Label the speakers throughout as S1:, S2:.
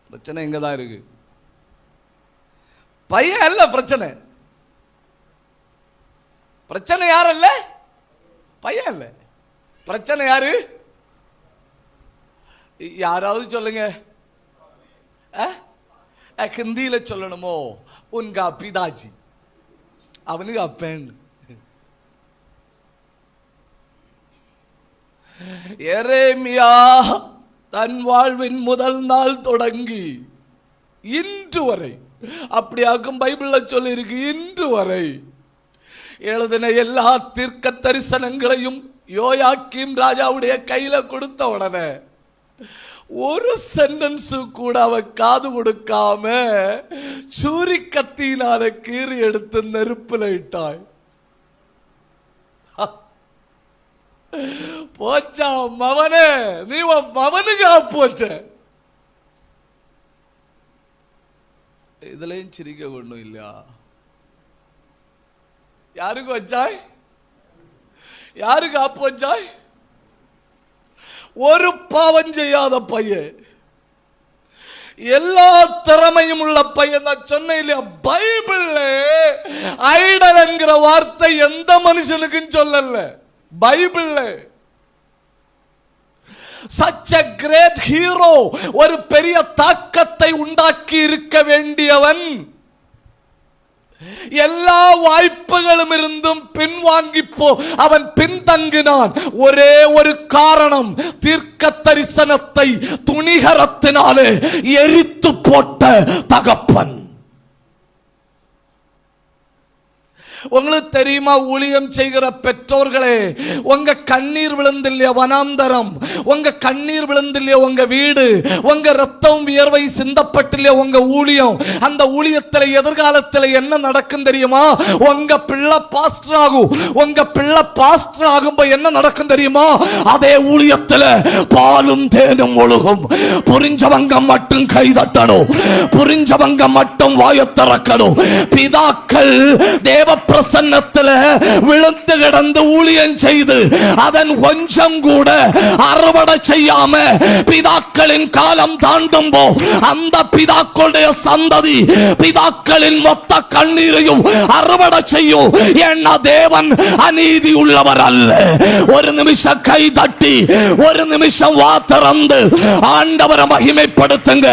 S1: பிரச்சனை இங்க தான் இருக்கு. பையன் அல்ல பிரச்சனை. பிரச்சனை யார் அல்ல? பையன் அல்ல. பிரச்சனை யாரு? யாராவது சொல்லுங்க. ஹிந்தியில சொல்லணுமோ? உன்கா பிதாஜி, அவனுக்கு அப்பன். எரேமியா தன் வாழ்வின் முதல் நாள் தொடங்கி இன்று வரை, அப்படியாக்கும் பைபிள்ல சொல்லி இருக்கு, இன்று வரை எழுதின எல்லா தீர்க்க தரிசனங்களையும் யோயாக்கீம் ராஜாவுடைய கையில கொடுத்த உடனே ஒரு சென்டென்ஸ் கூட அவ காது கொடுக்காம சூரி கத்தியினால கீறி எடுத்து நெருப்புல இட்டாய். போச்சா மவனே, நீ மவனுக்கா போச்ச. இதுலயும் சிரிக்க ஒண்ணும் இல்லையா? யாருக்கு வச்சாய்? யாருக்கு ஆப்பு வச்சாய்? ஒரு பாவம் செய்யாத பையன், எல்லா திறமையும் உள்ள பையன். நான் சொன்னேன் இல்லையா, பைபிள்ல ஐடல் என்கிற வார்த்தை எந்த மனுஷனுக்கும் சொல்லல. பைபிள்ல such a great hero, ஒரு பெரிய தாக்கத்தை உண்டாக்கி இருக்க வேண்டியவன், எல்லா வாய்ப்புகளும் இருந்தும் பின்வாங்கி அவன் பின்தங்கினான். ஒரே ஒரு காரணம், தீர்க்க தரிசனத்தை துணிகரத்தினாலே எரித்து போட்ட தகப்பன். உங்களுக்கு தெரியுமா, ஊழியம் செய்கிற பெற்றோர்களே, உங்க கண்ணீர் விழுந்தில்லையா வனாந்தரம், உங்க கண்ணீர் விழுந்தில்லையா உங்க வீடு, உங்க ரத்தம் வியர்வை சிந்தப்பட்டில்லையா உங்க ஊழியம், அந்த ஊழியத்தில் எதிர்காலத்தில் என்ன நடக்கும் தெரியுமா? உங்க பிள்ளை பாஸ்டர் ஆகும். உங்க பிள்ளை பாஸ்டர் ஆகும்போது என்ன நடக்கும் தெரியுமா? அதே ஊழியத்தில் பாலும் தேனும் ஒழுகும். புரிஞ்சவங்க மட்டும் கை தட்டணும், புரிஞ்சவங்க மட்டும் வாயை திறக்கணும். பிதாக்கள் தேவ பிரசன்னத்தில் விழுந்து கிடந்து ஊழியம் செய்து அதன் கொஞ்சம் கூட அறுவடை செய்யாம பிதாக்களின் காலம் தாண்டும் போ அந்த பிதாக்களுடைய சந்ததி பிதாக்களின் மொத்த கண்ணீரையும் அறுவடை செய்யும். ஏன்னா தேவன் அநீதி உள்ளவர் அல்ல. ஒரு நிமிஷம் கை தட்டி, ஒரு நிமிஷம் வா திறந்து ஆண்டவரை மகிமைப்படுத்துங்க.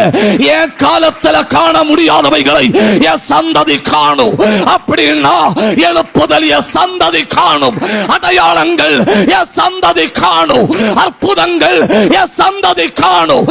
S1: என் காலத்தில் காண முடியாதவைகளை என் சந்ததி காணும். அப்படின்னா எழுப்புதல் என் சந்ததி காணும், அடையாளங்கள் என் சந்ததி காணும், அற்புதங்கள் என் சந்ததி காணும்.